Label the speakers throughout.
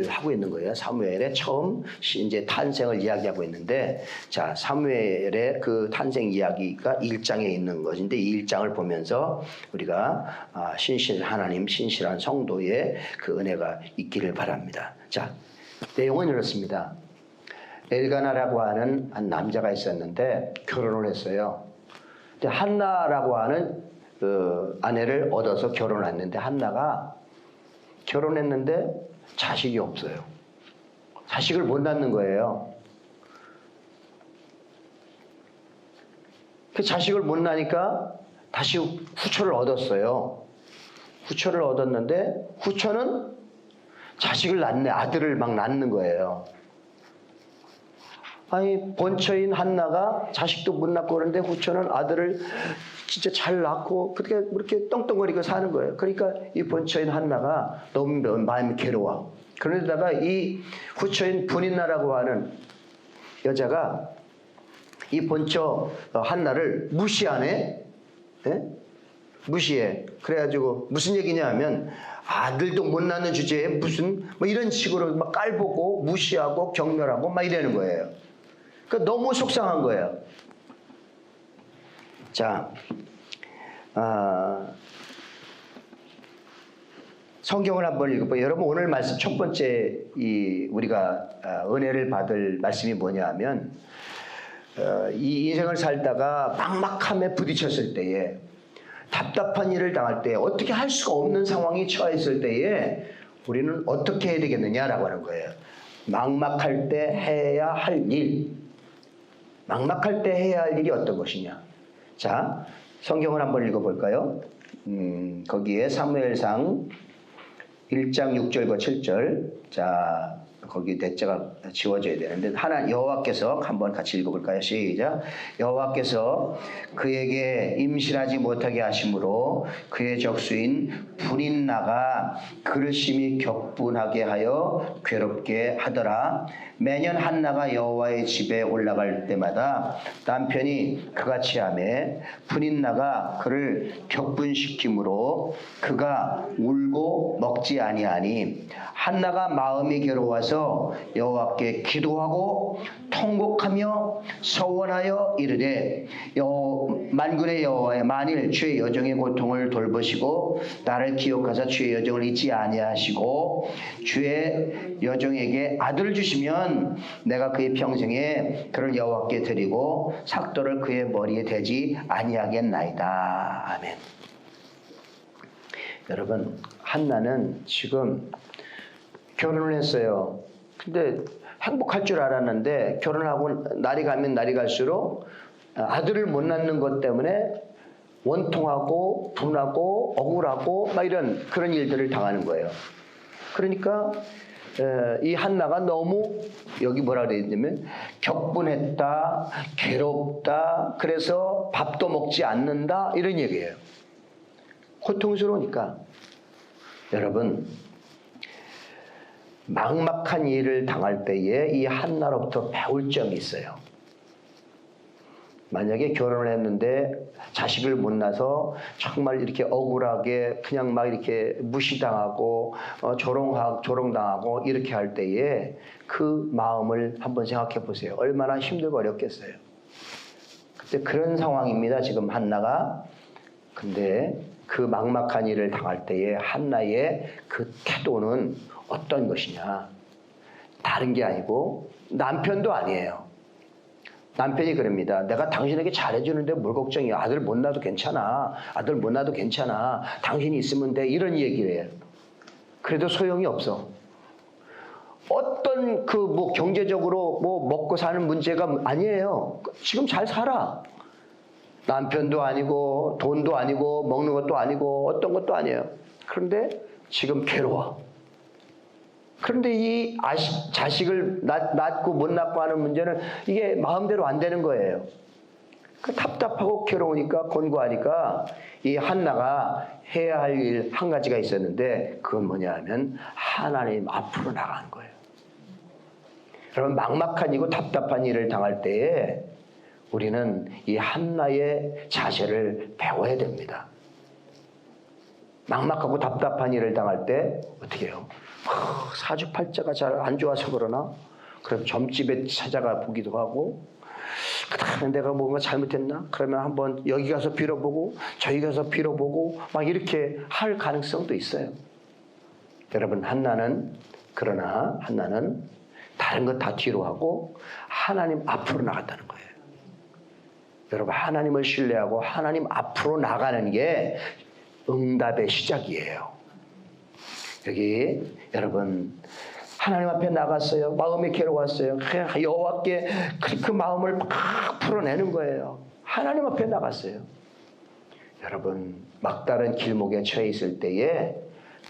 Speaker 1: 하고 있는 거예요. 사무엘의 처음 이제 탄생을 이야기하고 있는데, 자, 사무엘의 그 탄생 이야기가 1장에 있는 것인데, 이 1장을 보면서 우리가 하나님 신실한 성도의 그 은혜가 있기를 바랍니다. 자, 내용은 이렇습니다. 엘가나라고 하는 한 남자가 있었는데 결혼을 했어요. 근데 한나라고 하는 그 아내를 얻어서 결혼했는데, 한나가 결혼했는데 자식이 없어요. 자식을 못 낳는 거예요. 그 자식을 못 낳으니까 다시 후처를 얻었어요. 후처를 얻었는데 후처는 자식을 낳네, 아들을 막 낳는 거예요. 아니, 본처인 한나가 자식도 못 낳고 그러는데 후처는 아들을 진짜 잘 낳고 그렇게 떵떵거리고 사는 거예요. 그러니까 이 본처인 한나가 너무 마음이 괴로워. 그런데다가 이 후처인 분인나라고 하는 여자가 이 본처 한나를 무시하네. 예? 무시해. 그래가지고 무슨 얘기냐 하면, 아들도 못 낳는 주제에 무슨 뭐 이런 식으로 막 깔보고 무시하고 경멸하고 막 이러는 거예요. 그러니까 너무 속상한 거예요. 자, 성경을 한번 읽어봐요. 여러분, 오늘 말씀 첫 번째 우리가 은혜를 받을 말씀이 뭐냐 하면, 이 인생을 살다가 막막함에 부딪혔을 때에, 답답한 일을 당할 때, 어떻게 할 수가 없는 상황이 처했을 때에 우리는 어떻게 해야 되겠느냐라고 하는 거예요. 막막할 때 해야 할 일. 막막할 때 해야 할 일이 어떤 것이냐. 자, 성경을 한번 읽어볼까요? 거기에 사무엘상 1장 6절과 7절. 자, 거기 대자가 지워져야 되는데, 여호와께서 한번 같이 읽어볼까요? 시작. 여호와께서 그에게 임신하지 못하게 하심으로 그의 적수인 분인나가 그를 심히 격분하게 하여 괴롭게 하더라. 매년 한나가 여호와의 집에 올라갈 때마다 남편이 그같이 하매 분인나가 그를 격분시키므로 그가 울고 먹지 아니하니, 한나가 마음이 괴로워서 여호와께 기도하고 통곡하며 서원하여 이르되, 만군의 여호와여, 만일 주의 여종의 고통을 돌보시고 나를 기억하사 주의 여종을 잊지 아니하시고 주의 여종에게 아들을 주시면 내가 그의 평생에 그를 여호와께 드리고 삭도를 그의 머리에 대지 아니하겠나이다. 아멘. 여러분, 한나는 지금 결혼을 했어요. 근데 행복할 줄 알았는데, 결혼하고 날이 가면 날이 갈수록 아들을 못 낳는 것 때문에 원통하고 분하고 억울하고 막 이런 그런 일들을 당하는 거예요. 그러니까 이 한나가 너무, 여기 뭐라 그랬냐면 격분했다, 괴롭다, 그래서 밥도 먹지 않는다, 이런 얘기예요. 고통스러우니까. 여러분, 막막한 일을 당할 때에 이 한나로부터 배울 점이 있어요. 만약에 결혼을 했는데 자식을 못 낳아서 정말 이렇게 억울하게 그냥 막 이렇게 무시당하고 조롱당하고 이렇게 할 때에 그 마음을 한번 생각해 보세요. 얼마나 힘들고 어렵겠어요. 근데 그런 상황입니다, 지금 한나가. 근데 그 막막한 일을 당할 때에 한나의 그 태도는 어떤 것이냐. 다른 게 아니고 남편도 아니에요. 남편이 그럽니다. 내가 당신에게 잘해주는데 뭘 걱정이야. 아들 못 낳아도 괜찮아. 아들 못 낳아도 괜찮아. 당신이 있으면 돼. 이런 얘기를 해요. 그래도 소용이 없어. 어떤 경제적으로 먹고 사는 문제가 아니에요. 지금 잘 살아. 남편도 아니고 돈도 아니고 먹는 것도 아니고 어떤 것도 아니에요. 그런데 지금 괴로워. 그런데 이 자식을 낳고 못 낳고 하는 문제는 이게 마음대로 안 되는 거예요. 답답하고 괴로우니까, 권고하니까 이 한나가 해야 할 일 한 가지가 있었는데, 그건 뭐냐 하면 하나님 앞으로 나가는 거예요. 여러분, 막막한 이고 답답한 일을 당할 때에 우리는 이 한나의 자세를 배워야 됩니다. 막막하고 답답한 일을 당할 때 어떻게 해요? 사주팔자가 잘 안 좋아서 그러나? 그럼 점집에 찾아가 보기도 하고, 그다음에 내가 뭔가 잘못했나? 그러면 한번 여기 가서 빌어보고 저기 가서 빌어보고 막 이렇게 할 가능성도 있어요. 여러분, 그러나 한나는 다른 것 다 뒤로 하고 하나님 앞으로 나갔다는 거예요. 여러분, 하나님을 신뢰하고 하나님 앞으로 나가는 게 응답의 시작이에요. 여기 여러분, 하나님 앞에 나갔어요. 마음이 괴로웠어요. 여호와께 그 마음을 막 풀어내는 거예요. 하나님 앞에 나갔어요. 여러분, 막다른 길목에 처해 있을 때에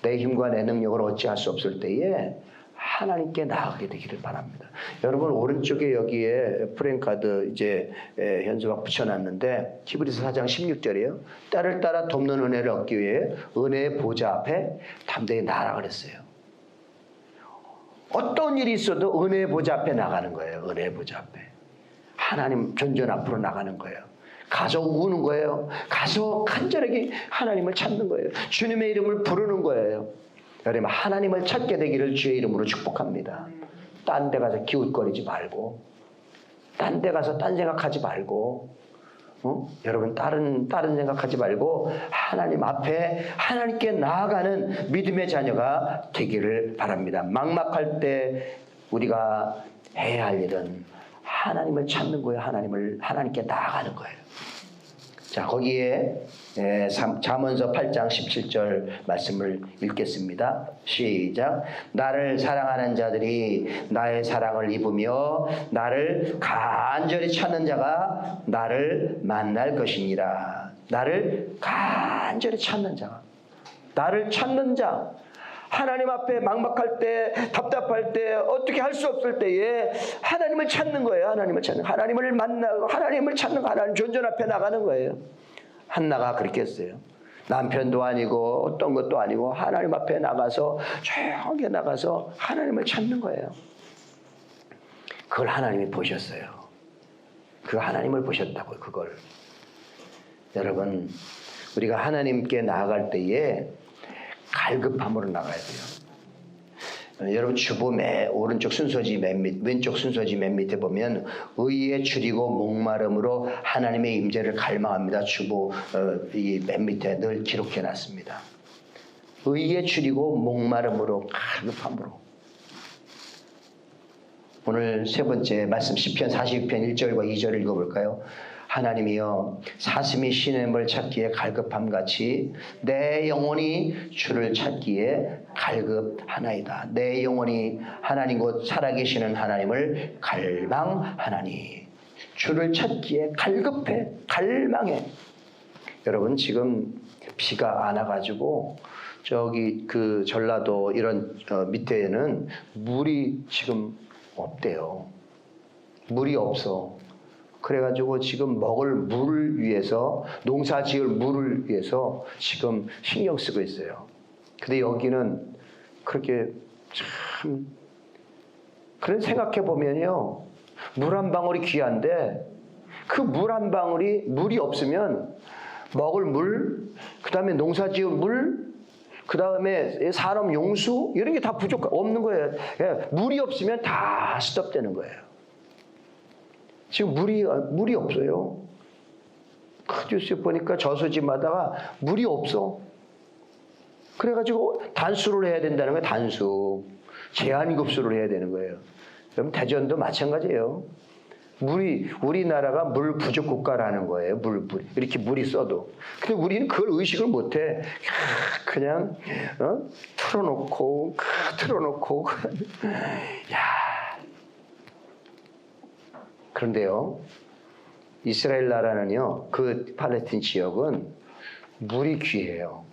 Speaker 1: 내 힘과 내 능력을 어찌할 수 없을 때에 하나님께 나아가게 되기를 바랍니다. 여러분, 오른쪽에 여기에 프랭카드 이제 현수막 붙여놨는데 히브리서 4장 16절이에요. 때를 따라 돕는 은혜를 얻기 위해 은혜의 보좌 앞에 담대히 나아라 그랬어요. 어떤 일이 있어도 은혜의 보좌 앞에 나가는 거예요. 은혜의 보좌 앞에. 하나님 존전 앞으로 나가는 거예요. 가서 우는 거예요. 가서 간절하게 하나님을 찾는 거예요. 주님의 이름을 부르는 거예요. 여러분, 하나님을 찾게 되기를 주의 이름으로 축복합니다. 딴 데 가서 기웃거리지 말고, 딴 데 가서 딴 생각하지 말고, 여러분, 다른 생각하지 말고 하나님 앞에 하나님께 나아가는 믿음의 자녀가 되기를 바랍니다. 막막할 때 우리가 해야 할 일은 하나님을 찾는 거예요. 하나님께 나아가는 거예요. 자, 거기에 잠언서 8장 17절 말씀을 읽겠습니다. 시작. 나를 사랑하는 자들이 나의 사랑을 입으며 나를 간절히 찾는 자가 나를 만날 것이니라. 나를 간절히 찾는 자가, 나를 찾는 자, 하나님 앞에 막막할 때, 답답할 때, 어떻게 할 수 없을 때에 하나님을 찾는 거예요. 하나님을 만나고 하나님을 찾는 거, 하나님 존전 앞에 나가는 거예요. 한나가 그렇게 했어요. 남편도 아니고 어떤 것도 아니고 하나님 앞에 나가서 조용하게 나가서 하나님을 찾는 거예요. 그걸 하나님이 보셨어요. 그 하나님을 보셨다고요. 그걸. 여러분, 우리가 하나님께 나아갈 때에 갈급함으로 나가야 돼요. 여러분, 주보 오른쪽 순서지 왼쪽 순서지 맨 밑에 보면 의에 줄이고 목마름으로 하나님의 임재를 갈망합니다. 주보 이 맨 밑에 늘 기록해 놨습니다. 의에 줄이고 목마름으로, 갈급함으로. 오늘 세 번째 말씀 시편 42편 1절과 2절을 읽어볼까요? 하나님이여, 사슴이 시냇물 찾기에 갈급함같이 내 영혼이 주를 찾기에 갈급하나이다. 내 영혼이 하나님 곧 살아계시는 하나님을 갈망하나니. 주를 찾기에 갈급해, 갈망해. 여러분, 지금 비가 안 와가지고 저기 그 전라도 이런 밑에는 물이 지금 없대요. 물이 없어. 그래가지고 지금 먹을 물을 위해서, 농사 지을 물을 위해서 지금 신경 쓰고 있어요. 근데 여기는 그렇게 참, 그런 생각해 보면요, 물 한 방울이 귀한데 그 물 한 방울이, 물이 없으면 먹을 물, 그 다음에 농사 지을 물, 그 다음에 산업 용수, 이런 게 다 없는 거예요. 물이 없으면 다 스톱되는 거예요. 지금 물이 없어요. 그 뉴스에 보니까 저수지마다가 물이 없어. 그래가지고 단수를 해야 된다는 거예요. 단수. 제한급수를 해야 되는 거예요. 그럼 대전도 마찬가지예요. 우리나라가 물 부족 국가라는 거예요. 이렇게 물이 써도. 근데 우리는 그걸 의식을 못해. 그냥 틀어놓고. 야. 그런데요, 이스라엘 나라는요, 그 팔레스틴 지역은 물이 귀해요.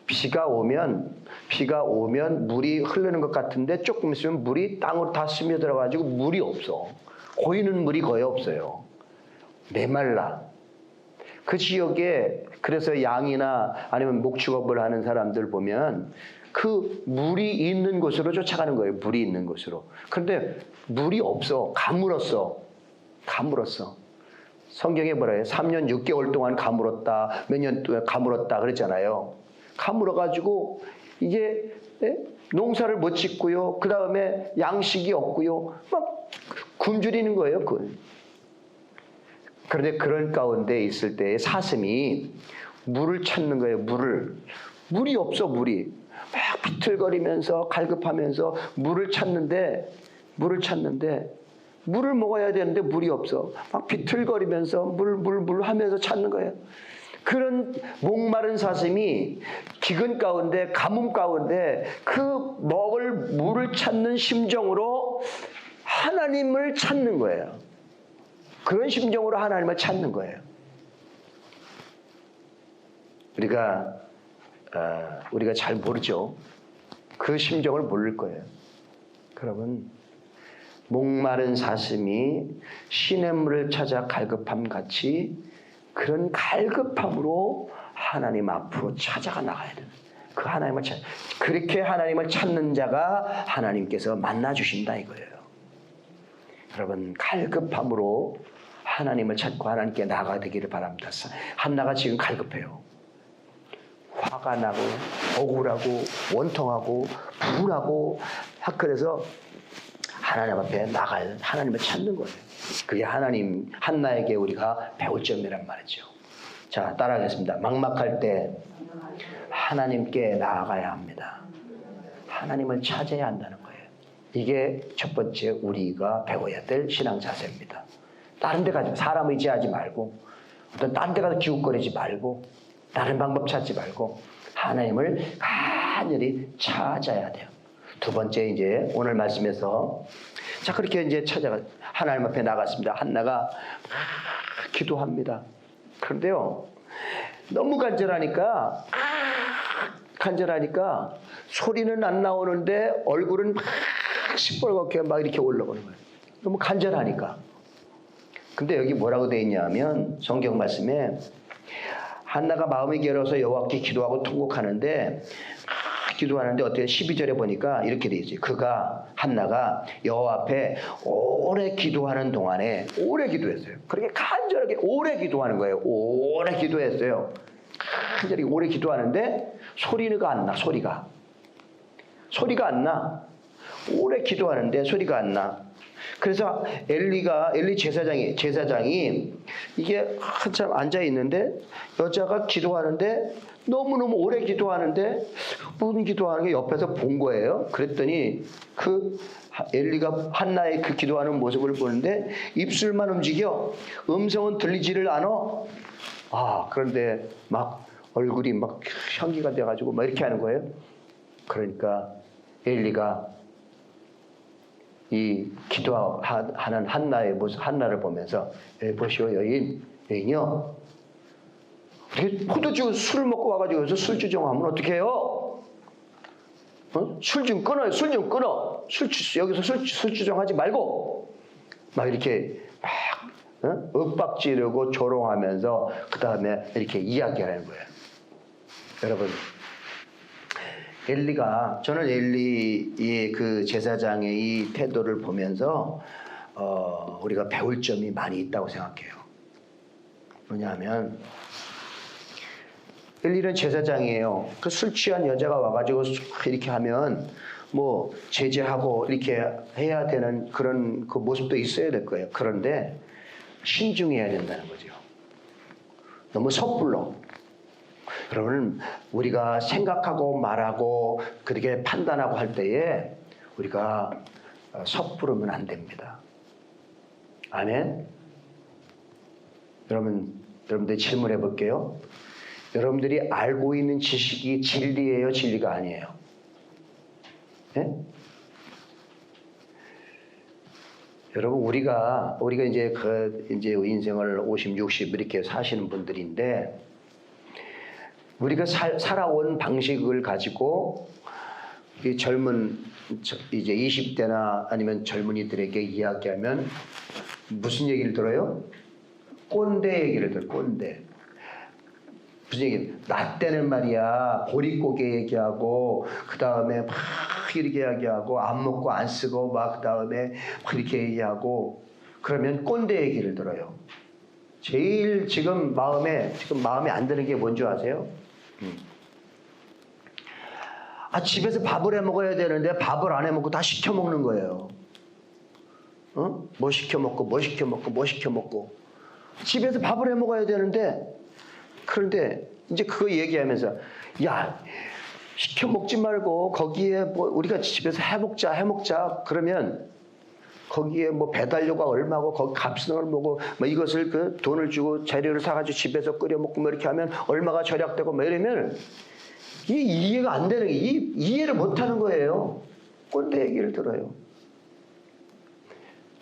Speaker 1: 비가 오면 물이 흐르는 것 같은데 조금 있으면 물이 땅으로 다 스며들어가지고 물이 없어. 고이는 물이 거의 없어요. 메말라. 그 지역에, 그래서 양이나 아니면 목축업을 하는 사람들 보면 그 물이 있는 곳으로 쫓아가는 거예요. 물이 있는 곳으로. 그런데 물이 없어. 가물었어. 성경에 뭐라 해요? 3년 6개월 동안 가물었다. 몇 년 동안 가물었다 그랬잖아요. 가물어가지고 이게 농사를 못 짓고요. 그 다음에 양식이 없고요. 막 굶주리는 거예요. 그런데 그런 가운데 있을 때 사슴이 물을 찾는 거예요. 물이 없어. 물이 막 비틀거리면서 갈급하면서 물을 찾는데 물을 먹어야 되는데 물이 없어. 막 비틀거리면서 물 하면서 찾는 거예요. 그런 목마른 사슴이 기근 가운데, 가뭄 가운데 그 먹을 물을 찾는 심정으로 하나님을 찾는 거예요. 그런 심정으로 하나님을 찾는 거예요. 우리가 잘 모르죠. 그 심정을 모를 거예요. 여러분, 목마른 사슴이 시냇물을 찾아 갈급함 같이 그런 갈급함으로 하나님 앞으로 찾아가 나가야 돼요. 그 하나님을 그렇게 하나님을 찾는 자가 하나님께서 만나 주신다 이거예요. 여러분, 갈급함으로 하나님을 찾고 하나님께 나아가 되기를 바랍니다. 한나가 지금 갈급해요. 화가 나고 억울하고 원통하고 분하고 그래서 하나님 앞에 나갈 하나님을 찾는 거예요. 그게 한나에게 우리가 배울 점이란 말이죠. 자, 따라하겠습니다. 막막할 때 하나님께 나아가야 합니다. 하나님을 찾아야 한다는 거예요. 이게 첫 번째 우리가 배워야 될 신앙 자세입니다. 다른 데 가지 사람 의지하지 말고 어떤 다른 데 가서 기웃거리지 말고 다른 방법 찾지 말고 하나님을 간절히 찾아야 돼요. 두 번째 이제 오늘 말씀에서 자 그렇게 이제 찾아가 하나님 앞에 나갔습니다. 한나가 기도합니다. 그런데요 너무 간절하니까 소리는 안 나오는데 얼굴은 막 시뻘겋게 막 이렇게 올라오는 거예요. 너무 간절하니까. 근데 여기 뭐라고 되어 있냐면 성경 말씀에 한나가 마음이 괴로워서 여호와께 기도하고 통곡하는데 기도하는데 어떻게 12절에 보니까 이렇게 되어 있어요. 한나가 여호와 앞에 오래 기도하는 동안에 오래 기도했어요. 그렇게 간절하게 오래 기도하는 거예요. 오래 기도했어요. 간절히 오래 기도하는데 소리가 안 나. 소리가 안 나. 오래 기도하는데 소리가 안 나. 그래서 엘리 제사장이 이게 한참 앉아 있는데 여자가 기도하는데 너무너무 오래 기도하는데 무슨 기도하는 게 옆에서 본 거예요. 그랬더니 엘리가 한나의 그 기도하는 모습을 보는데 입술만 움직여 음성은 들리지를 않아. 그런데 막 얼굴이 막 현기가 돼가지고 막 이렇게 하는 거예요. 그러니까 엘리가 이 기도하는 한나의 모습, 한나를 보면서 보시오 여인이요. 포도주 술 먹고 와가지고 여기서 술주 좀 하면 어떻게 해요? 술 좀 끊어요. 술 좀 끊어. 여기서 술주정하지 말고 막 이렇게 막 윽박지르고 조롱하면서 그 다음에 이렇게 이야기하는 거예요. 여러분. 저는 엘리의 그 제사장의 이 태도를 보면서 우리가 배울 점이 많이 있다고 생각해요. 뭐냐면 엘리는 제사장이에요. 그 술 취한 여자가 와가지고 이렇게 하면 뭐 제재하고 이렇게 해야 되는 그런 그 모습도 있어야 될 거예요. 그런데 신중해야 된다는 거죠. 너무 섣불러. 여러분 우리가 생각하고 말하고 그렇게 판단하고 할 때에 우리가 섣부르면 안 됩니다. 아멘. 여러분들 질문해 볼게요. 여러분들이 알고 있는 지식이 진리예요, 진리가 아니에요? 네? 여러분 우리가 이제 이제 인생을 50, 60 이렇게 사시는 분들인데 우리가 살아온 방식을 가지고 이 젊은 이제 20대나 아니면 젊은이들에게 이야기하면 무슨 얘기를 들어요? 꼰대 얘기를 들어요. 꼰대. 무슨 얘기? 나 때는 말이야 보릿고개 얘기하고 그 다음에 막 이렇게 이야기하고 안 먹고 안 쓰고 막 그 다음에 막 이렇게 얘기하고 그러면 꼰대 얘기를 들어요. 제일 지금 마음에 안 드는 게 뭔지 아세요? 집에서 밥을 해 먹어야 되는데 밥을 안 해 먹고 다 시켜 먹는 거예요. 뭐 시켜 먹고 뭐 시켜 먹고 뭐 시켜 먹고. 집에서 밥을 해 먹어야 되는데, 그런데 이제 그거 얘기하면서, 야, 시켜 먹지 말고 거기에 뭐 우리가 집에서 해 먹자 그러면 거기에 뭐 배달료가 얼마고 거기 값은 얼마고 뭐 이것을 그 돈을 주고 재료를 사가지고 집에서 끓여 먹고 뭐 이렇게 하면 얼마가 절약되고 뭐 이러면 이게 이해가 안 되는 게 이해를 못 하는 거예요. 꼰대 얘기를 들어요.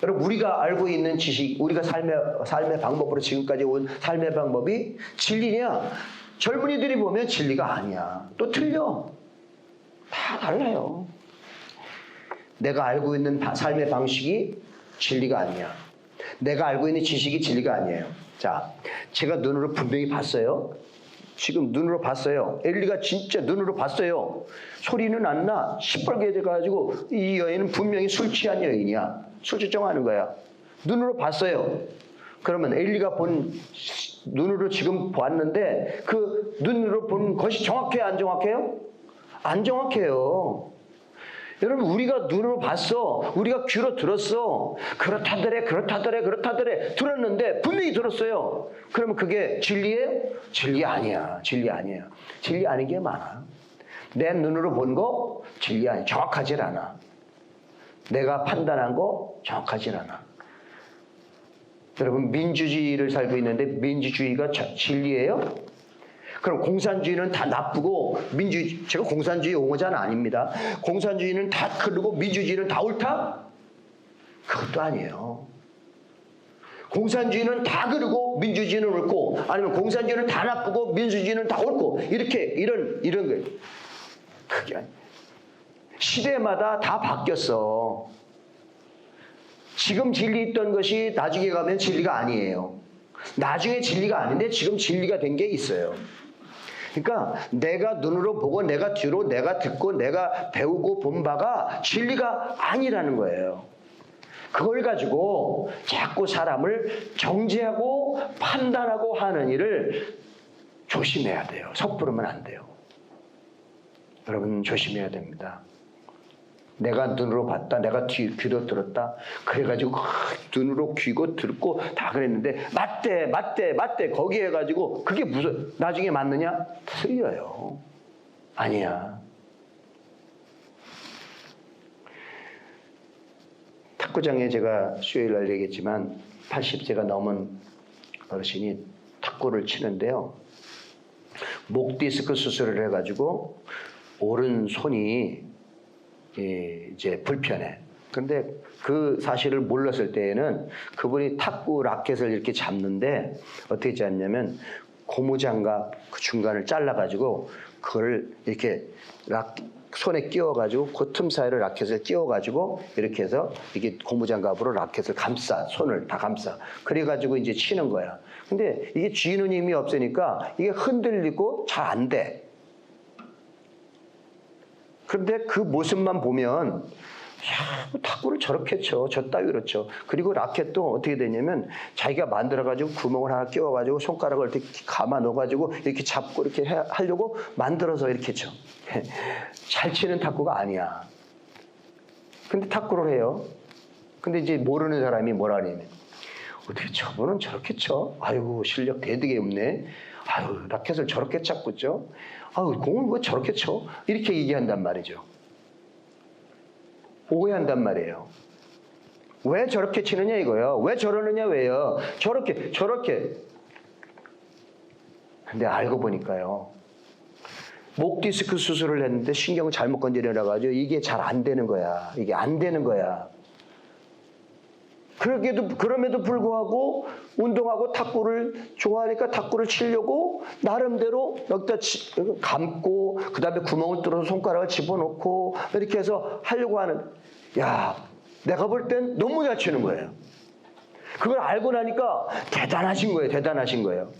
Speaker 1: 여러분, 우리가 알고 있는 지식, 우리가 삶의 방법으로 지금까지 온 삶의 방법이 진리냐? 젊은이들이 보면 진리가 아니야. 또 틀려. 다 달라요. 내가 알고 있는 삶의 방식이 진리가 아니야. 내가 알고 있는 지식이 진리가 아니에요. 자, 제가 눈으로 분명히 봤어요. 지금 눈으로 봤어요. 엘리가 진짜 눈으로 봤어요. 소리는 안 나. 시뻘게 돼가지고 이 여인은 분명히 술 취한 여인이야. 술주정하는 거야. 눈으로 봤어요. 그러면 엘리가 본 눈으로 지금 봤는데 그 눈으로 본 것이 정확해요? 안 정확해요? 안 정확해요. 여러분, 우리가 눈으로 봤어. 우리가 귀로 들었어. 그렇다더래 들었는데 분명히 들었어요. 그러면 그게 진리예요? 진리 아니야. 진리 아니에요. 진리 아닌 게 많아. 내 눈으로 본 거 진리 아니야. 정확하질 않아. 내가 판단한 거 정확하질 않아. 여러분, 민주주의를 살고 있는데 민주주의가 진리예요? 그럼 공산주의는 다 나쁘고 제가 공산주의 옹호자는 아닙니다. 공산주의는 다 그르고 민주주의는 다 옳다? 그것도 아니에요. 공산주의는 다 그르고 민주주의는 옳고, 아니면 공산주의는 다 나쁘고 민주주의는 다 옳고, 이런 거예요. 그게 아니에요. 시대마다 다 바뀌었어. 지금 진리 있던 것이 나중에 가면 진리가 아니에요. 나중에 진리가 아닌데 지금 진리가 된 게 있어요. 그러니까 내가 눈으로 보고 내가 뒤로 내가 듣고 내가 배우고 본 바가 진리가 아니라는 거예요. 그걸 가지고 자꾸 사람을 정죄하고 판단하고 하는 일을 조심해야 돼요. 섣부르면 안 돼요. 여러분, 조심해야 됩니다. 내가 눈으로 봤다, 내가 귀로 들었다, 그래가지고 눈으로 귀고 듣고 다 그랬는데 맞대 거기 해가지고 그게 무슨 나중에 맞느냐? 틀려요. 아니야. 탁구장에 제가 수요일날 얘기했지만 80세가 넘은 어르신이 탁구를 치는데요, 목 디스크 수술을 해가지고 오른손이 이제 불편해. 그런데 그 사실을 몰랐을 때에는 그분이 탁구 라켓을 이렇게 잡는데 어떻게 잡냐면 고무장갑 그 중간을 잘라가지고 그걸 이렇게 손에 끼워가지고 그 틈 사이를 라켓을 끼워가지고 이렇게 해서 이게 고무장갑으로 라켓을 감싸, 손을 다 감싸. 그래가지고 이제 치는 거야. 근데 이게 쥐는 힘이 없으니까 이게 흔들리고 잘 안 돼. 그런데 그 모습만 보면, 야, 탁구를 저렇게 쳐. 저 따위로 쳐. 그리고 라켓도 어떻게 되냐면 자기가 만들어가지고 구멍을 하나 끼워가지고 손가락을 이렇게 감아 넣어가지고 이렇게 잡고 이렇게 하려고 만들어서 이렇게 쳐. 잘 치는 탁구가 아니야. 근데 탁구를 해요. 근데 이제 모르는 사람이 뭐라 그러냐면, 어떻게 저분은 저렇게 쳐? 아이고, 실력 대득이 없네. 아유, 라켓을 저렇게 잡고 쳐? 아유, 공을 왜 저렇게 쳐? 이렇게 얘기한단 말이죠. 오해한단 말이에요. 왜 저렇게 치느냐 이거요. 왜 저러느냐 왜요. 저렇게. 근데 알고 보니까요, 목 디스크 수술을 했는데 신경을 잘못 건드려 가지고 이게 잘 안 되는 거야. 이게 안 되는 거야. 그럼에도 불구하고 운동하고 탁구를 좋아하니까 탁구를 치려고 나름대로 여기다 감고 그 다음에 구멍을 뚫어서 손가락을 집어넣고 이렇게 해서 하려고 하는, 야, 내가 볼 땐 너무 잘 치는 거예요. 그걸 알고 나니까 대단하신 거예요.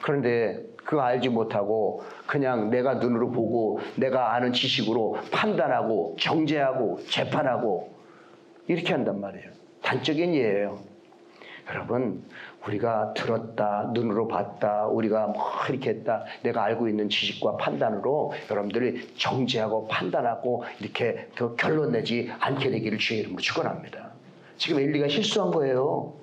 Speaker 1: 그런데 그거 알지 못하고 그냥 내가 눈으로 보고 내가 아는 지식으로 판단하고 정죄하고 재판하고 이렇게 한단 말이에요. 단적인 예예요. 여러분, 우리가 들었다, 눈으로 봤다, 우리가 뭐 이렇게 했다, 내가 알고 있는 지식과 판단으로 여러분들이 정죄하고 판단하고 이렇게 그 결론 내지 않게 되기를 주의 이름으로 축원합니다. 지금 엘리가 실수한 거예요.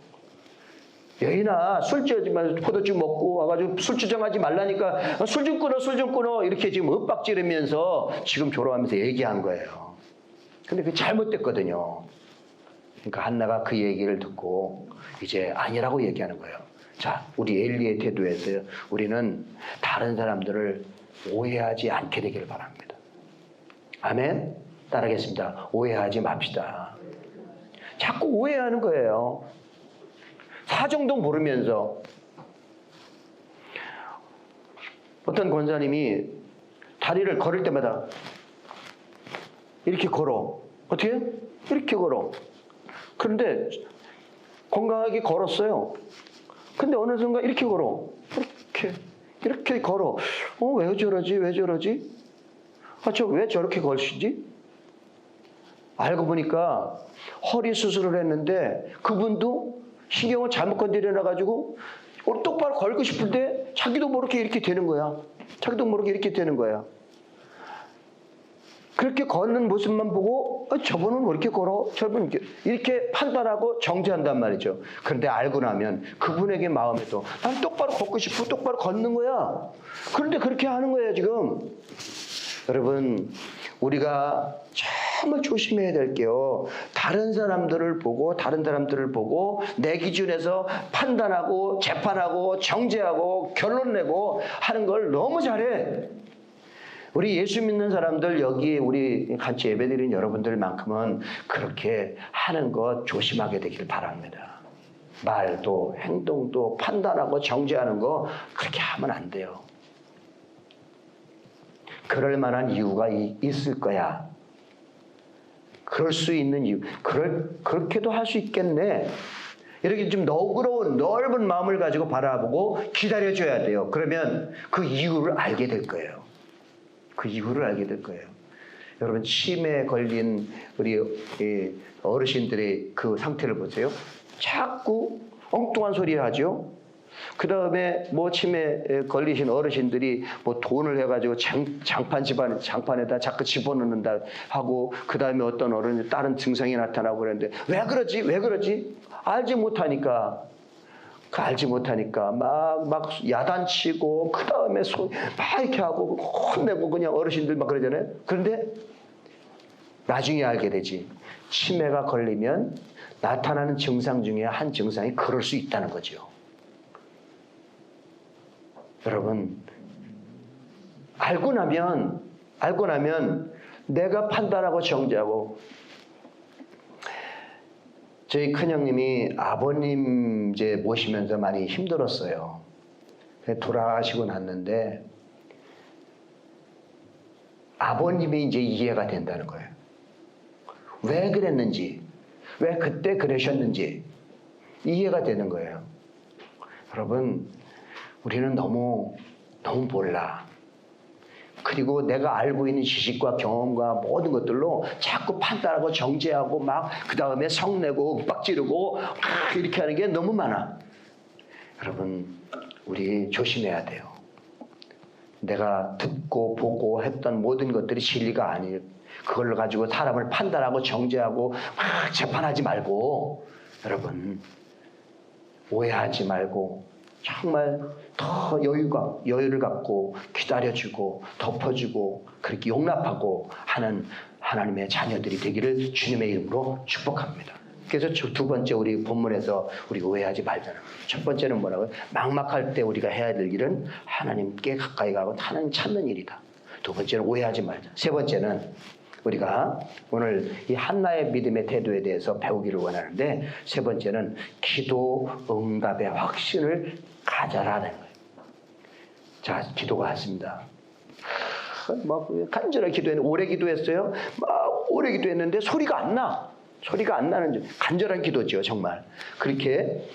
Speaker 1: 여인아, 술 찌우지만 포도주 먹고 와가지고 술 주정하지 말라니까 술 좀 끊어, 술 좀 끊어 이렇게 지금 윽박지르면서 지금 조롱하면서 얘기한 거예요. 근데 그게 잘못됐거든요. 그러니까 한나가 그 얘기를 듣고 이제 아니라고 얘기하는 거예요. 자, 우리 엘리의 태도에서 우리는 다른 사람들을 오해하지 않게 되기를 바랍니다. 아멘? 따르겠습니다. 오해하지 맙시다. 자꾸 오해하는 거예요. 사정도 모르면서. 어떤 권사님이 다리를 걸을 때마다 이렇게 걸어. 어떻게? 이렇게 걸어. 그런데 건강하게 걸었어요. 근데 어느 순간 이렇게 걸어. 이렇게 걸어. 왜 저러지? 왜 저러지? 저 왜 저렇게 걸으시지? 알고 보니까 허리 수술을 했는데 그분도 신경을 잘못 건드려놔가지고 똑바로 걸고 싶은데 자기도 모르게 이렇게 되는 거야. 자기도 모르게 이렇게 되는 거야. 그렇게 걷는 모습만 보고 저분은 왜 이렇게 걸어? 저분은 이렇게 판단하고 정죄한단 말이죠. 그런데 알고 나면 그분에게 마음에도 난 똑바로 걷고 싶고 똑바로 걷는 거야. 그런데 그렇게 하는 거예요 지금. 여러분, 우리가 정말 조심해야 될 게요. 다른 사람들을 보고 내 기준에서 판단하고 재판하고 정죄하고 결론 내고 하는 걸 너무 잘해. 우리 예수 믿는 사람들, 여기 우리 같이 예배드린 여러분들만큼은 그렇게 하는 것 조심하게 되기를 바랍니다. 말도 행동도 판단하고 정죄하는 거 그렇게 하면 안 돼요. 그럴 만한 이유가 있을 거야. 그럴 수 있는 이유. 그렇게도 할 수 있겠네. 이렇게 좀 너그러운 넓은 마음을 가지고 바라보고 기다려줘야 돼요. 그러면 그 이유를 알게 될 거예요. 그 이유를 알게 될 거예요. 여러분, 치매에 걸린 우리 어르신들의 그 상태를 보세요. 자꾸 엉뚱한 소리 하죠. 그 다음에 뭐 치매에 걸리신 어르신들이 뭐 돈을 해가지고 장판에다 자꾸 집어넣는다 하고, 그 다음에 어떤 어른이 다른 증상이 나타나고 그랬는데 왜 그러지? 알지 못하니까 막 야단치고, 그 다음에 막 이렇게 하고 혼내고 그냥 어르신들 막 그러잖아요. 그런데 나중에 알게 되지. 치매가 걸리면 나타나는 증상 중에 한 증상이 그럴 수 있다는 거죠. 여러분, 알고 나면 내가 판단하고 정죄하고. 저희 큰형님이 아버님 이제 모시면서 많이 힘들었어요. 돌아가시고 났는데 아버님이 이제 이해가 된다는 거예요. 왜 그랬는지, 왜 그때 그러셨는지 이해가 되는 거예요. 여러분, 우리는 너무 몰라. 그리고 내가 알고 있는 지식과 경험과 모든 것들로 자꾸 판단하고 정죄하고 막 그 다음에 성내고 윽박지르고 이렇게 하는 게 너무 많아. 여러분, 우리 조심해야 돼요. 내가 듣고 보고 했던 모든 것들이 진리가 아니에요. 그걸 가지고 사람을 판단하고 정죄하고 막 재판하지 말고, 여러분, 오해하지 말고 정말 더 여유를 갖고 기다려주고 덮어주고 그렇게 용납하고 하는 하나님의 자녀들이 되기를 주님의 이름으로 축복합니다. 그래서 두 번째 우리 본문에서 우리 오해하지 말자는 거예요. 첫 번째는 뭐라고요? 막막할 때 우리가 해야 될 일은 하나님께 가까이 가고 하나님 찾는 일이다. 두 번째는 오해하지 말자. 세 번째는 우리가 오늘 이 한나의 믿음의 태도에 대해서 배우기를 원하는데, 세 번째는 기도 응답의 확신을 가져라는 거예요. 자, 기도가 왔습니다. 막 간절하게 기도했는데, 오래 기도했어요. 막 오래 기도했는데 소리가 안 나는 간절한 기도죠, 정말. 그렇게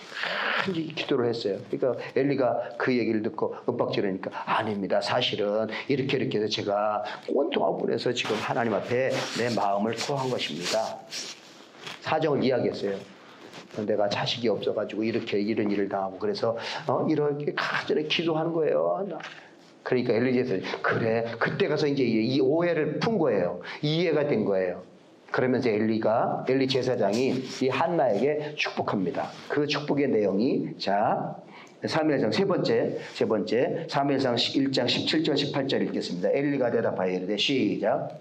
Speaker 1: 기도를 했어요. 그러니까 엘리가 그 얘기를 듣고 윽박지르니까 아닙니다. 사실은 이렇게 해서 제가 온통한 분에서 지금 하나님 앞에 내 마음을 토한 것입니다. 사정을 이야기했어요. 내가 자식이 없어가지고 이렇게 이런 일을 당하고 그래서 이렇게 가전에 기도하는 거예요. 그러니까 엘리제사장이 그래 그때 가서 이제 이 오해를 푼 거예요. 이해가 된 거예요. 그러면서 엘리 제사장이 이 한나에게 축복합니다. 그 축복의 내용이 자 사무엘상 세 번째 사무엘상 1장 17절 18절 읽겠습니다. 엘리가 대답하여 이르되 시작.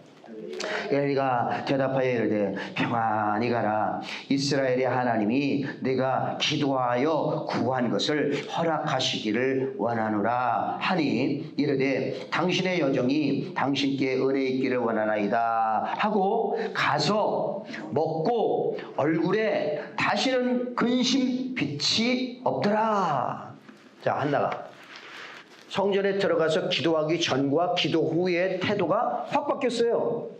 Speaker 1: 엘리가 대답하여 이르되 평안히 가라. 이스라엘의 하나님이 내가 기도하여 구한 것을 허락하시기를 원하노라 하니 이르되 당신의 여정이 당신께 은혜 있기를 원하나이다 하고 가서 먹고 얼굴에 다시는 근심 빛이 없더라. 자, 한나가 성전에 들어가서 기도하기 전과 기도 후의 태도가 확 바뀌었어요.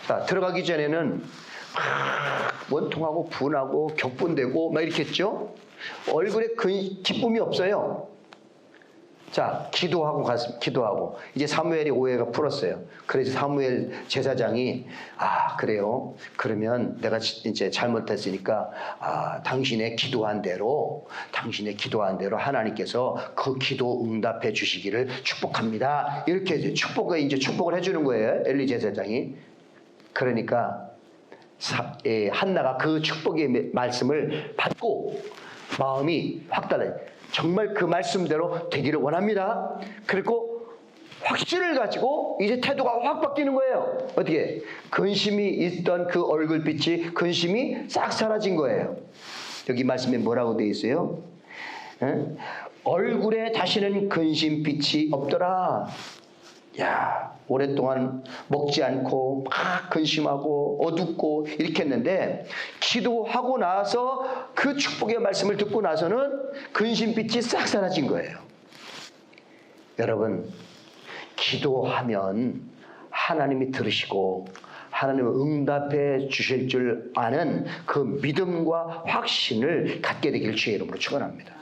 Speaker 1: 자, 들어가기 전에는 원통하고 분하고 격분되고 막 이렇게 했죠. 얼굴에 기쁨이 없어요. 자, 기도하고 이제 사무엘이 오해가 풀었어요. 그래서 사무엘 제사장이 그래요. 그러면 내가 이제 잘못했으니까 당신의 기도한 대로 하나님께서 그 기도 응답해 주시기를 축복합니다. 이렇게 이제 축복을 해주는 거예요. 엘리 제사장이. 그러니까 한나가 그 축복의 말씀을 받고 마음이 확 달라요. 정말 그 말씀대로 되기를 원합니다. 그리고 확신을 가지고 이제 태도가 확 바뀌는 거예요. 어떻게? 근심이 있던 그 얼굴빛이 근심이 싹 사라진 거예요. 여기 말씀에 뭐라고 되어 있어요? 얼굴에 다시는 근심빛이 없더라. 야, 오랫동안 먹지 않고 막 근심하고 어둡고 이렇게 했는데 기도하고 나서 그 축복의 말씀을 듣고 나서는 근심빛이 싹 사라진 거예요. 여러분, 기도하면 하나님이 들으시고 하나님은 응답해 주실 줄 아는 그 믿음과 확신을 갖게 되길 주의 이름으로 축원합니다.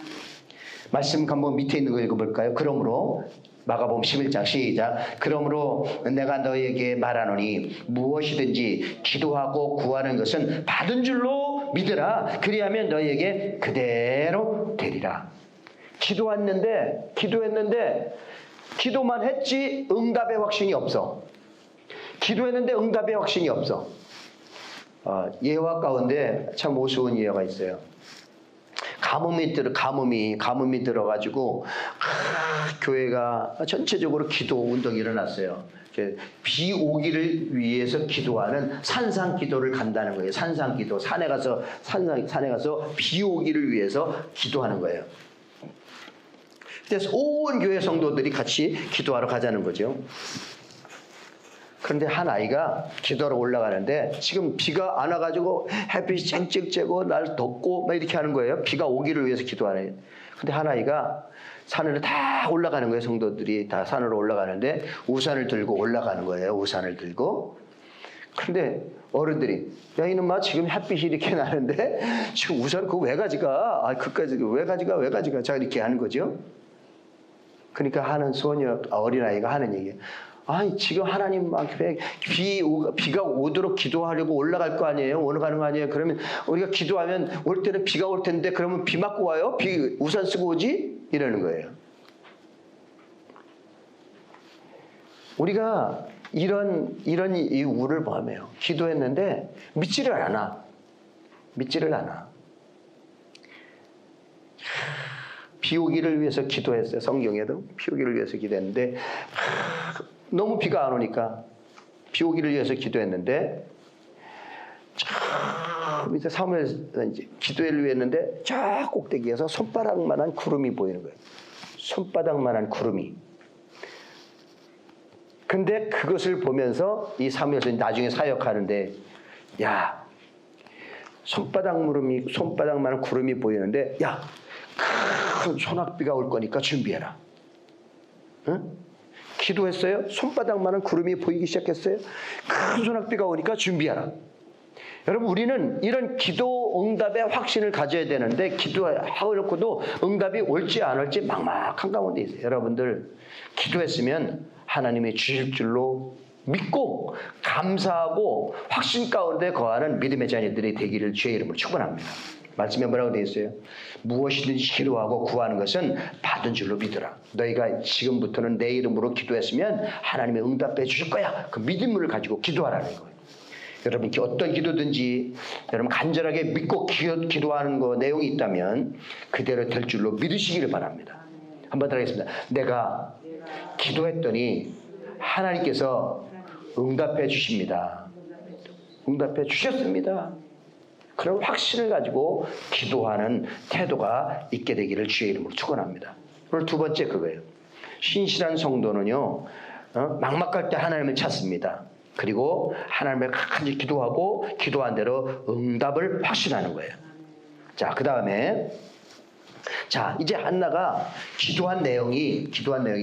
Speaker 1: 말씀 한번 밑에 있는 거 읽어볼까요? 그러므로 마가복음 11장 시작. 그러므로 내가 너희에게 말하노니 무엇이든지 기도하고 구하는 것은 받은 줄로 믿으라. 그리하면 너희에게 그대로 되리라. 기도했는데 기도만 했지 응답의 확신이 없어. 기도했는데 응답의 확신이 없어. 예화 가운데 참 우스운 예화가 있어요. 가뭄이 들어가지고 교회가 전체적으로 기도 운동이 일어났어요. 비 오기를 위해서 기도하는 산상 기도를 간다는 거예요. 산상 기도, 산에 가서 비 오기를 위해서 기도하는 거예요. 그래서 온 교회 성도들이 같이 기도하러 가자는 거죠. 그런데 한 아이가 기도하러 올라가는데 지금 비가 안 와가지고 햇빛이 쨍쨍 쬐고 날 덥고 막 이렇게 하는 거예요. 비가 오기를 위해서 기도하네. 근데 한 아이가 산으로 다 올라가는 거예요. 성도들이 다 산으로 올라가는데 우산을 들고 올라가는 거예요. 우산을 들고. 그런데 어른들이 야 이놈아 지금 햇빛이 이렇게 나는데 지금 우산 그거 왜 가져가? 그까지 왜 가져가? 자 이렇게 하는 거죠. 그러니까 하는 어린아이가 하는 얘기예요. 지금 하나님 비가 오도록 기도하려고 올라갈 거 아니에요? 올라가는 거 아니에요? 그러면 우리가 기도하면 올 때는 비가 올 텐데 그러면 비 맞고 와요? 우산 쓰고 오지? 이러는 거예요. 우리가 이런 이유를 뭐하며 기도했는데 믿지를 않아. 비 오기를 위해서 기도했어요. 성경에도 비 오기를 위해서 기도했는데 너무 비가 안 오니까 비 오기를 위해서 기도했는데 밑에 사무엘에서 이제 기도를 위했는데 저 꼭대기에서 손바닥만한 구름이 보이는 거예요. 손바닥만한 구름이. 근데 그것을 보면서 이 사무엘에서 나중에 사역하는데 야 손바닥만한 구름이 보이는데 야 큰 소낙비가 올 거니까 준비해라. 응? 기도했어요. 손바닥만한 구름이 보이기 시작했어요. 큰 소낙비가 오니까 준비하라. 여러분 우리는 이런 기도 응답의 확신을 가져야 되는데 기도하고 놓고도 응답이 올지 안 올지 막막한 가운데 있어요. 여러분들 기도했으면 하나님이 주실 줄로 믿고 감사하고 확신 가운데 거하는 믿음의 자녀들이 되기를 주의 이름으로 축원합니다. 말씀에 뭐라고 되어 있어요? 무엇이든지 기도하고 구하는 것은 받은 줄로 믿으라. 너희가 지금부터는 내 이름으로 기도했으면 하나님이 응답해 주실 거야. 그 믿음을 가지고 기도하라는 거예요. 여러분 어떤 기도든지 여러분 간절하게 믿고 기도하는 거 내용이 있다면 그대로 될 줄로 믿으시기를 바랍니다. 한번 더 하겠습니다. 내가 기도했더니 하나님께서 응답해 주십니다. 응답해 주셨습니다. 그런 확신을 가지고 기도하는 태도가 있게 되기를 주의 이름으로 축원합니다. 오늘 두 번째 그거예요. 신실한 성도는요, 막막할 때 하나님을 찾습니다. 그리고 하나님을 간절히 기도하고 기도한 대로 응답을 확신하는 거예요. 자, 그 다음에 자, 이제 한나가 기도한 내용이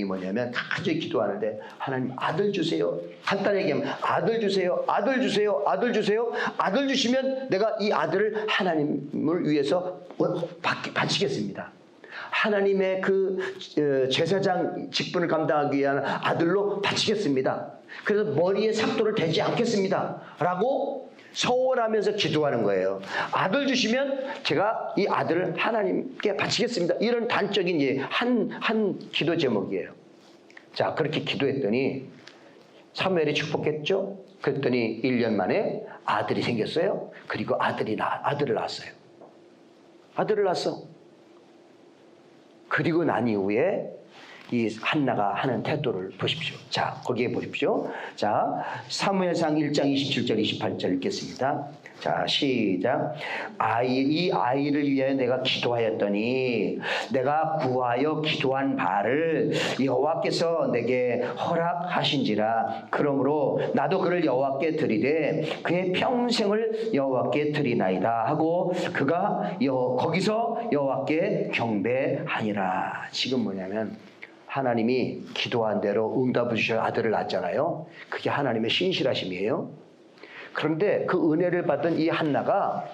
Speaker 1: 뭐냐면 간절히 기도하는데 하나님 아들 주세요. 간단하게 얘기하면 아들 주세요. 아들 주세요. 아들 주세요. 아들 주시면 내가 이 아들을 하나님을 위해서 바치겠습니다. 하나님의 그 제사장 직분을 감당하기 위한 아들로 바치겠습니다. 그래서 머리에 삭도를 대지 않겠습니다. 라고 소원하면서 기도하는 거예요. 아들 주시면 제가 이 아들을 하나님께 바치겠습니다. 이런 단적인 한 기도 제목이에요. 자, 그렇게 기도했더니 사무엘이 축복했죠. 그랬더니 1년 만에 아들이 생겼어요. 그리고 아들을 낳았어요. 아들을 낳았어. 그리고 난 이후에 이 한나가 하는 태도를 보십시오. 자, 거기에 보십시오. 자, 사무엘상 1장 27절 28절 읽겠습니다. 자, 시작. 이 아이를 위해 내가 기도하였더니 내가 구하여 기도한 바를 여호와께서 내게 허락하신지라. 그러므로 나도 그를 여호와께 드리되 그의 평생을 여호와께 드리나이다 하고 그가 거기서 여호와께 경배하니라. 지금 뭐냐면 하나님이 기도한 대로 응답을 주셔 아들을 낳았잖아요. 그게 하나님의 신실하심이에요. 그런데 그 은혜를 받은 이 한나가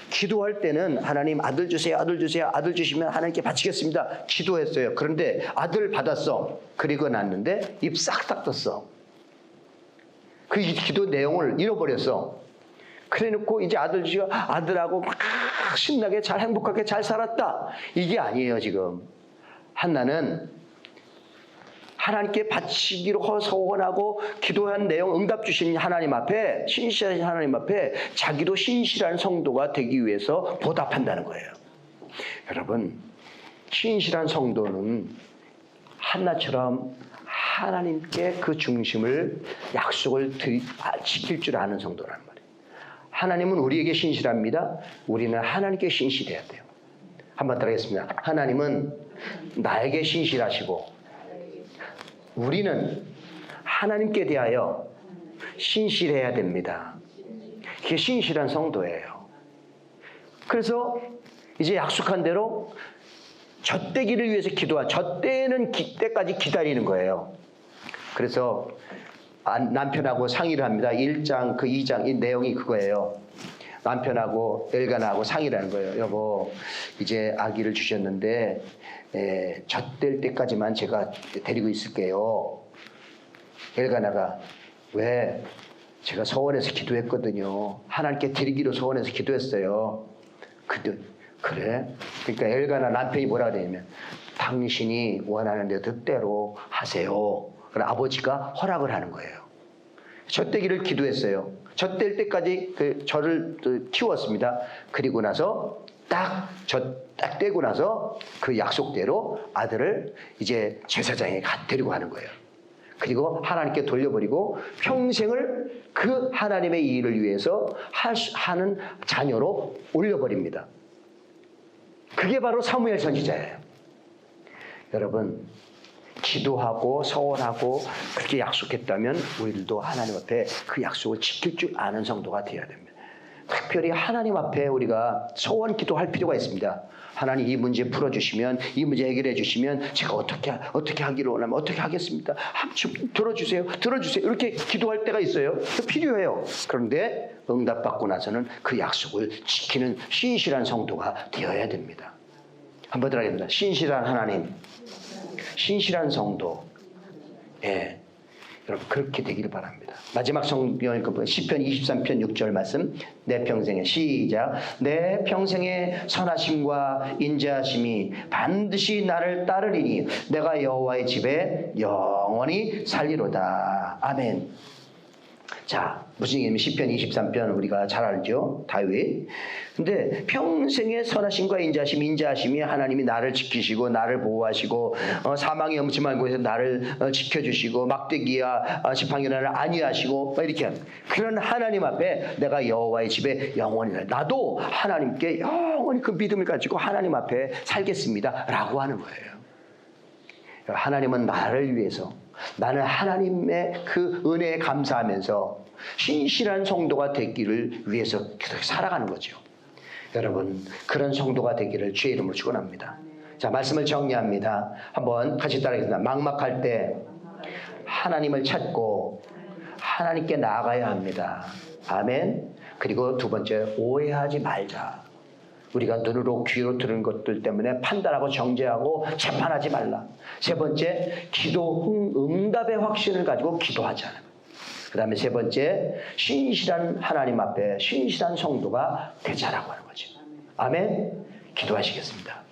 Speaker 1: 기도할 때는 하나님 아들 주세요. 아들 주세요. 아들 주시면 하나님께 바치겠습니다. 기도했어요. 그런데 아들 받았어. 그리고 낳았는데 입 싹 닦았어. 그 기도 내용을 잃어버렸어. 그래놓고 이제 아들 주시고 아들하고 막 신나게 잘 행복하게 잘 살았다. 이게 아니에요 지금. 한나는 하나님께 바치기로 소원하고 기도한 내용 응답 주신 하나님 앞에 신실하신 하나님 앞에 자기도 신실한 성도가 되기 위해서 보답한다는 거예요. 여러분 신실한 성도는 한나처럼 하나님께 그 중심을 약속을 지킬 줄 아는 성도란 말이에요. 하나님은 우리에게 신실합니다. 우리는 하나님께 신실해야 돼요. 한번 더 하겠습니다. 하나님은 나에게 신실하시고 우리는 하나님께 대하여 신실해야 됩니다. 그게 신실한 성도예요. 그래서 이제 약속한 대로 젖되기를 위해서 젖되는 때까지 기다리는 거예요. 그래서 남편하고 상의를 합니다. 1장 그 2장 이 내용이 그거예요. 남편하고 엘가나하고 상의를 하는 거예요. 여보 이제 아기를 주셨는데 젖될 때까지만 제가 데리고 있을게요. 엘가나가 왜? 제가 소원해서 기도했거든요. 하나님께 드리기로 소원해서 기도했어요. 그래? 그러니까 엘가나 남편이 뭐라 그러냐면 당신이 원하는 뜻대로 하세요. 그래서 아버지가 허락을 하는 거예요. 젖되기를 기도했어요. 젖될 때까지 저를 키웠습니다. 그리고 나서 딱 떼고 나서 그 약속대로 아들을 이제 제사장에 데리고 가는 거예요. 그리고 하나님께 돌려버리고 평생을 그 하나님의 일을 위해서 하는 자녀로 올려버립니다. 그게 바로 사무엘 선지자예요. 여러분 기도하고 서원하고 그렇게 약속했다면 우리들도 하나님 앞에 그 약속을 지킬 줄 아는 성도가 되어야 됩니다. 특별히 하나님 앞에 우리가 소원 기도할 필요가 있습니다. 하나님 이 문제 풀어주시면 이 문제 해결해 주시면 제가 어떻게 하기를 원하면 어떻게 하겠습니다. 좀 들어주세요. 이렇게 기도할 때가 있어요. 필요해요. 그런데 응답받고 나서는 그 약속을 지키는 신실한 성도가 되어야 됩니다. 한번 더 하겠습니다. 신실한 하나님, 신실한 성도. 예. 여러분 그렇게 되기를 바랍니다. 마지막 성경 시편 23편 6절 말씀 내 평생에 시작 내 평생에 선하심과 인자하심이 반드시 나를 따르리니 내가 여호와의 집에 영원히 살리로다. 아멘. 자, 무슨 얘기냐면 시편 23편 우리가 잘 알죠? 다윗. 근데 평생의 선하심과 인자하심이 하나님이 나를 지키시고 나를 보호하시고 사망의 엄침한 곳에서 나를 지켜주시고 막대기와 지팡이 나를 안위하시고 이렇게 그런 하나님 앞에 내가 여호와의 집에 영원히 나도 하나님께 영원히 그 믿음을 가지고 하나님 앞에 살겠습니다 라고 하는 거예요. 하나님은 나를 위해서 나는 하나님의 그 은혜에 감사하면서 신실한 성도가 되기를 위해서 계속 살아가는 거죠. 여러분 그런 성도가 되기를 주의 이름으로 축원합니다. 자, 말씀을 정리합니다. 한번 같이 따라하겠습니다. 막막할 때 하나님을 찾고 하나님께 나아가야 합니다. 아멘. 그리고 두 번째, 오해하지 말자. 우리가 눈으로 귀로 들은 것들 때문에 판단하고 정죄하고 재판하지 말라. 세 번째, 기도 응답의 확신을 가지고 기도하자. 그 다음에 세 번째, 신실한 하나님 앞에 신실한 성도가 되자라고 하는 거죠. 아멘. 기도하시겠습니다.